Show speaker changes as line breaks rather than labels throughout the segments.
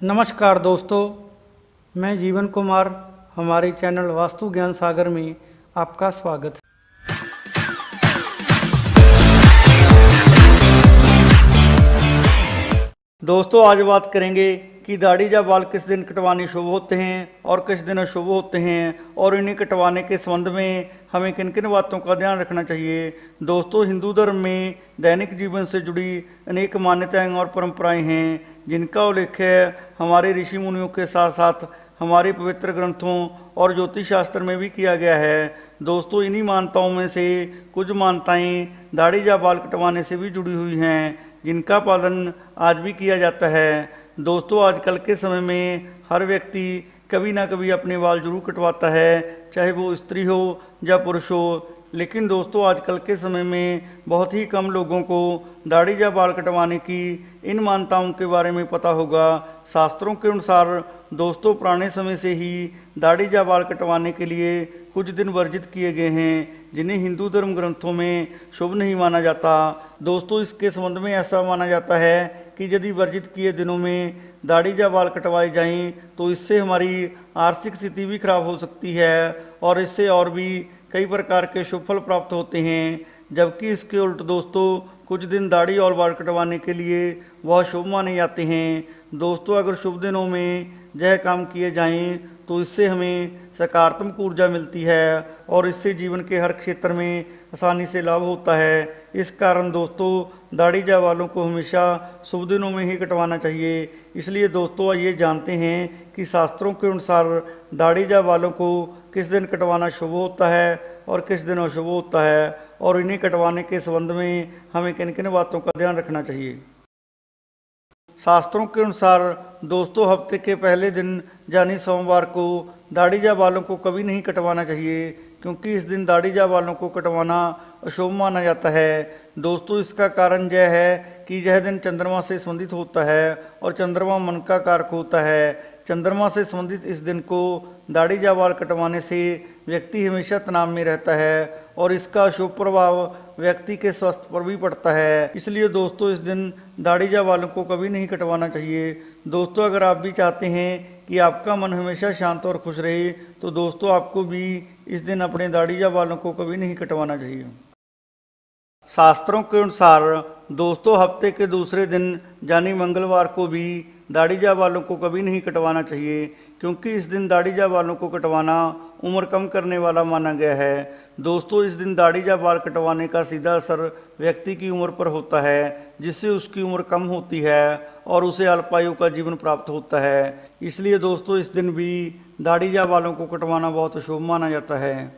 नमस्कार दोस्तों, मैं जीवन कुमार। हमारे चैनल वास्तु ज्ञान सागर में आपका स्वागत है। दोस्तों, आज बात करेंगे कि दाढ़ी या बाल किस दिन कटवाने शुभ होते हैं और किस दिन अशुभ होते हैं, और इन्हें कटवाने के संबंध में हमें किन किन बातों का ध्यान रखना चाहिए। दोस्तों, हिंदू धर्म में दैनिक जीवन से जुड़ी अनेक मान्यताएं और परंपराएं हैं, जिनका उल्लेख हमारे ऋषि मुनियों के साथ साथ हमारे पवित्र ग्रंथों और ज्योतिष शास्त्र में भी किया गया है। दोस्तों, इन्हीं मान्यताओं में से कुछ मान्यताएं दाढ़ी या बाल कटवाने से भी जुड़ी हुई हैं, जिनका पालन आज भी किया जाता है। दोस्तों, आजकल के समय में हर व्यक्ति कभी ना कभी अपने बाल जरूर कटवाता है, चाहे वो स्त्री हो या पुरुष हो। लेकिन दोस्तों, आजकल के समय में बहुत ही कम लोगों को दाढ़ी या बाल कटवाने की इन मान्यताओं के बारे में पता होगा। शास्त्रों के अनुसार दोस्तों, पुराने समय से ही दाढ़ी या बाल कटवाने के लिए कुछ दिन वर्जित किए गए हैं, जिन्हें हिंदू धर्म ग्रंथों में शुभ नहीं माना जाता। दोस्तों, इसके संबंध में ऐसा माना जाता है कि यदि वर्जित किए दिनों में दाढ़ी या बाल कटवाए जाएं तो इससे हमारी आर्थिक स्थिति भी खराब हो सकती है और इससे और भी कई प्रकार के शुभ फल प्राप्त होते हैं। जबकि इसके उल्ट दोस्तों, कुछ दिन दाढ़ी और बाल कटवाने के लिए वह शुभ माने जाते हैं। दोस्तों, अगर शुभ दिनों में यह काम किए जाएं तो इससे हमें सकारात्मक ऊर्जा मिलती है और इससे जीवन के हर क्षेत्र में आसानी से लाभ होता है। इस कारण दोस्तों, दाढ़ी या बालों को हमेशा शुभ दिनों में ही कटवाना चाहिए। इसलिए दोस्तों, आइए जानते हैं कि शास्त्रों के अनुसार दाढ़ी या बालों को किस दिन कटवाना शुभ होता है और किस दिन अशुभ होता है, और इन्हें कटवाने के संबंध में हमें किन किन बातों का ध्यान रखना चाहिए। शास्त्रों के अनुसार दोस्तों, हफ्ते के पहले दिन यानी सोमवार को दाढ़ी या बालों को कभी नहीं कटवाना चाहिए, क्योंकि इस दिन दाढ़ी या बालों को कटवाना अशुभ माना जाता है। दोस्तों, इसका कारण यह है कि यह दिन चंद्रमा से संबंधित होता है और चंद्रमा मन का कारक होता है। चंद्रमा से संबंधित इस दिन को दाढ़ी या बाल कटवाने से व्यक्ति हमेशा तनाव में रहता है और इसका शुभ प्रभाव व्यक्ति के स्वास्थ्य पर भी पड़ता है। इसलिए दोस्तों, इस दिन दाढ़ी या बालों को कभी नहीं कटवाना चाहिए। दोस्तों, अगर आप भी चाहते हैं कि आपका मन हमेशा शांत और खुश रहे तो दोस्तों, आपको भी इस दिन अपने दाढ़ी या बालों को कभी नहीं कटवाना चाहिए। शास्त्रों के अनुसार दोस्तों, हफ्ते के दूसरे दिन यानी मंगलवार को भी दाढ़ी या बालों को कभी नहीं कटवाना चाहिए, क्योंकि इस दिन दाढ़ी या बालों को कटवाना उम्र कम करने वाला माना गया है। दोस्तों, इस दिन दाढ़ी या बाल कटवाने का सीधा असर व्यक्ति की उम्र पर होता है, जिससे उसकी उम्र कम होती है और उसे अल्पायु का जीवन प्राप्त होता है। इसलिए दोस्तों, इस दिन भी दाढ़ी या बालों को कटवाना बहुत शुभ माना जाता है।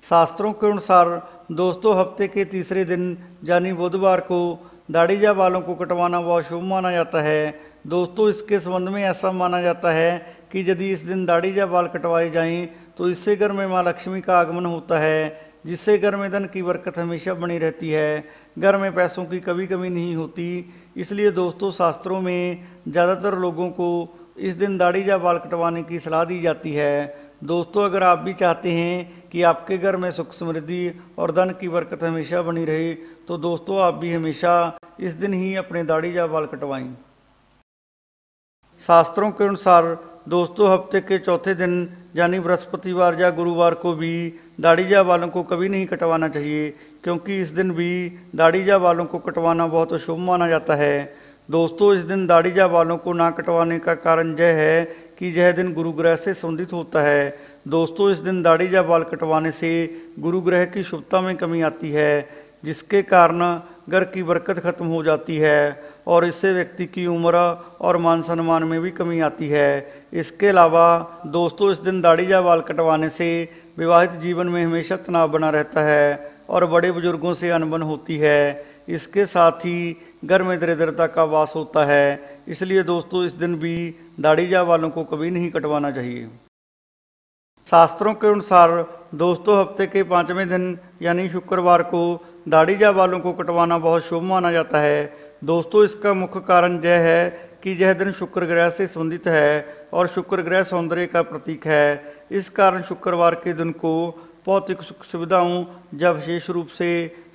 शास्त्रों के अनुसार दोस्तों, हफ्ते के तीसरे दिन यानी बुधवार को दाढ़ी या बालों को कटवाना बहुत शुभ माना जाता है। दोस्तों, इसके संबंध में ऐसा माना जाता है कि यदि इस दिन दाढ़ी या बाल कटवाए जाएं तो इससे घर में माँ लक्ष्मी का आगमन होता है, जिससे घर में धन की बरकत हमेशा बनी रहती है, घर में पैसों की कभी कमी नहीं होती। इसलिए दोस्तों, शास्त्रों में ज़्यादातर लोगों को इस दिन दाढ़ी या बाल कटवाने की सलाह दी जाती है। दोस्तों, अगर आप भी चाहते हैं कि आपके घर में सुख समृद्धि और धन की बरकत हमेशा बनी रहे तो दोस्तों, आप भी हमेशा इस दिन ही अपने दाढ़ी या बाल कटवाएं। शास्त्रों के अनुसार दोस्तों, हफ्ते के चौथे दिन यानी बृहस्पतिवार या गुरुवार को भी दाढ़ी या बालों को कभी नहीं कटवाना चाहिए, क्योंकि इस दिन भी दाढ़ी या बालों को कटवाना बहुत शुभ माना जाता है। दोस्तों, इस दिन दाढ़ी या बालों को ना कटवाने का कारण यह है कि यह दिन गुरु ग्रह से संबंधित होता है। दोस्तों, इस दिन दाढ़ी या बाल कटवाने से गुरु ग्रह की शुभता में कमी आती है, जिसके कारण घर की बरकत खत्म हो जाती है और इससे व्यक्ति की उम्र और मान सम्मान में भी कमी आती है। इसके अलावा दोस्तों, इस दिन दाढ़ी या बाल कटवाने से विवाहित जीवन में हमेशा तनाव बना रहता है और बड़े बुजुर्गों से अनबन होती है। इसके साथ ही घर में दरिद्रता का वास होता है। इसलिए दोस्तों, इस दिन भी दाढ़ी या बालों को कभी नहीं कटवाना चाहिए। शास्त्रों के अनुसार दोस्तों, हफ्ते के पांचवें दिन यानी शुक्रवार को दाढ़ी या बालों को कटवाना बहुत शुभ माना जाता है। दोस्तों, इसका मुख्य कारण यह है कि यह दिन शुक्र ग्रह से संबंधित है और शुक्र ग्रह सौंदर्य का प्रतीक है। इस कारण शुक्रवार के दिन को भौतिक सुख सुविधाओं या विशेष रूप से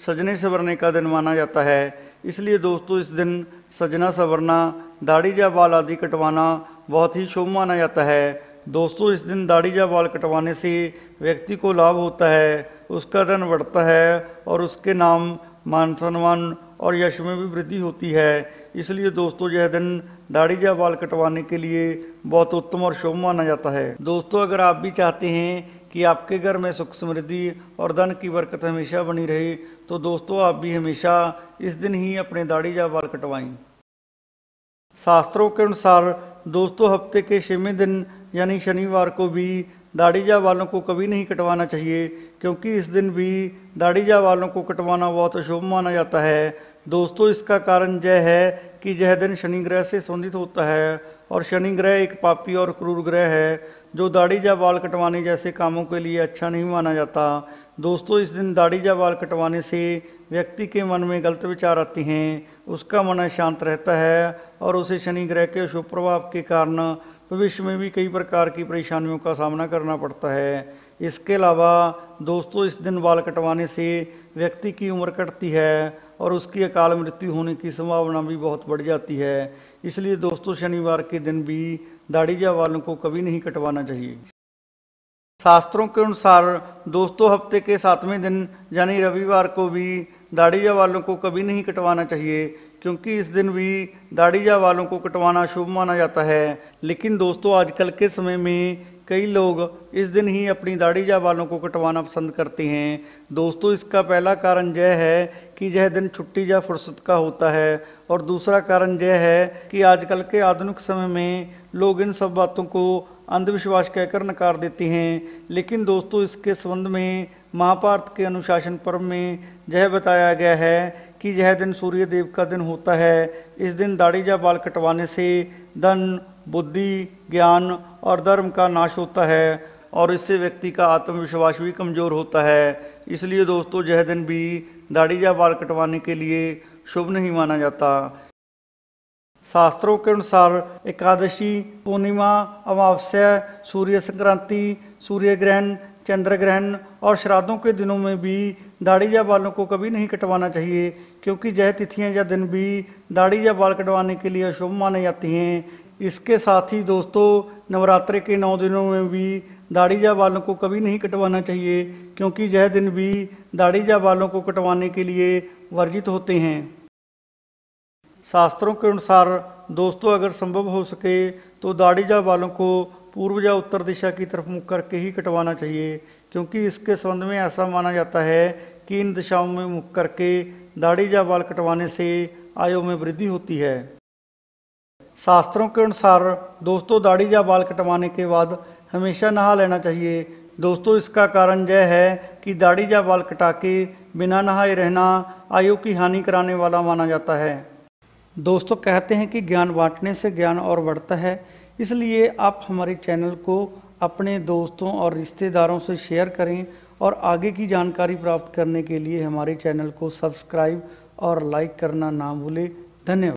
सजने संवरने का दिन माना जाता है। इसलिए दोस्तों इस दिन सजना संवरना, दाढ़ी या बाल आदि कटवाना बहुत ही शुभ माना जाता है। दोस्तों इस दिन दाढ़ी या बाल कटवाने से व्यक्ति को लाभ होता है, उसका धन बढ़ता है और उसके नाम, मान सम्मान और यश में भी वृद्धि होती है। इसलिए दोस्तों यह दिन दाढ़ी या बाल कटवाने के लिए बहुत उत्तम और शुभ माना जाता है। दोस्तों अगर आप भी चाहते हैं कि आपके घर में सुख समृद्धि और धन की बरकत हमेशा बनी रहे, तो दोस्तों आप भी हमेशा इस दिन ही अपने दाढ़ी या बाल कटवाएं। शास्त्रों के अनुसार दोस्तों हफ्ते के 6वें दिन यानी शनिवार को भी दाढ़ी या बालों को कभी नहीं कटवाना चाहिए, क्योंकि इस दिन भी दाढ़ी या बालों को कटवाना बहुत अशुभ माना जाता है। दोस्तों इसका कारण यह है कि यह दिन शनि ग्रह से संबंधित होता है और शनि ग्रह एक पापी और क्रूर ग्रह है जो दाढ़ी या बाल कटवाने जैसे कामों के लिए अच्छा नहीं माना जाता। दोस्तों इस दिन दाढ़ी या बाल कटवाने से व्यक्ति के मन में गलत विचार आते हैं, उसका मन शांत रहता है और उसे शनि ग्रह के अशुभ प्रभाव के कारण भविष्य में भी कई प्रकार की परेशानियों का सामना करना पड़ता है। इसके अलावा दोस्तों इस दिन बाल कटवाने से व्यक्ति की उम्र घटती है और उसकी अकाल मृत्यु होने की संभावना भी बहुत बढ़ जाती है। इसलिए दोस्तों शनिवार के दिन भी दाढ़ी या बालों को कभी नहीं कटवाना चाहिए। शास्त्रों के अनुसार दोस्तों हफ्ते के 7वें दिन यानी रविवार को भी दाढ़ी या बालों को कभी नहीं कटवाना चाहिए, क्योंकि इस दिन भी दाढ़ी या बालों को कटवाना शुभ माना जाता है। लेकिन दोस्तों आजकल के समय में कई लोग इस दिन ही अपनी दाढ़ी या बालों को कटवाना पसंद करते हैं। दोस्तों इसका पहला कारण यह है कि यह दिन छुट्टी या फुर्सत का होता है और दूसरा कारण यह है कि आजकल के आधुनिक समय में लोग इन सब बातों को अंधविश्वास कहकर नकार देते हैं। लेकिन दोस्तों इसके संबंध में महाभारत के अनुशासन पर्व में यह बताया गया है कि यह दिन सूर्य देव का दिन होता है। इस दिन दाढ़ी या बाल कटवाने से धन, बुद्धि, ज्ञान और धर्म का नाश होता है और इससे व्यक्ति का आत्मविश्वास भी कमज़ोर होता है। इसलिए दोस्तों यह दिन भी दाढ़ी या बाल कटवाने के लिए शुभ नहीं माना जाता। शास्त्रों के अनुसार एकादशी, पूर्णिमा, अमावस्या, सूर्य संक्रांति, सूर्य ग्रहण, चंद्र ग्रहण और श्राद्धों के दिनों में भी दाढ़ी या बालों को कभी नहीं कटवाना चाहिए, क्योंकि यह तिथियां या दिन भी दाढ़ी या बाल कटवाने के लिए अशुभ माने जाती हैं। इसके साथ ही दोस्तों नवरात्रि के 9 दिनों में भी दाढ़ी या बालों को कभी नहीं कटवाना चाहिए, क्योंकि यह दिन भी दाढ़ी या बालों को कटवाने के लिए वर्जित होते हैं। शास्त्रों के अनुसार दोस्तों अगर संभव हो सके तो दाढ़ी या बालों को पूर्व या उत्तर दिशा की तरफ मुख करके ही कटवाना चाहिए, क्योंकि इसके संबंध में ऐसा माना जाता है कि इन दिशाओं में मुख करके दाढ़ी या बाल कटवाने से आयु में वृद्धि होती है। शास्त्रों के अनुसार दोस्तों दाढ़ी या बाल कटवाने के बाद हमेशा नहा लेना चाहिए। दोस्तों इसका कारण यह है कि दाढ़ी या बाल कटा के बिना नहाए रहना आयु की हानि कराने वाला माना जाता है। दोस्तों कहते हैं कि ज्ञान बांटने से ज्ञान और बढ़ता है, इसलिए आप हमारे चैनल को अपने दोस्तों और रिश्तेदारों से शेयर करें और आगे की जानकारी प्राप्त करने के लिए हमारे चैनल को सब्सक्राइब और लाइक करना ना भूलें। धन्यवाद।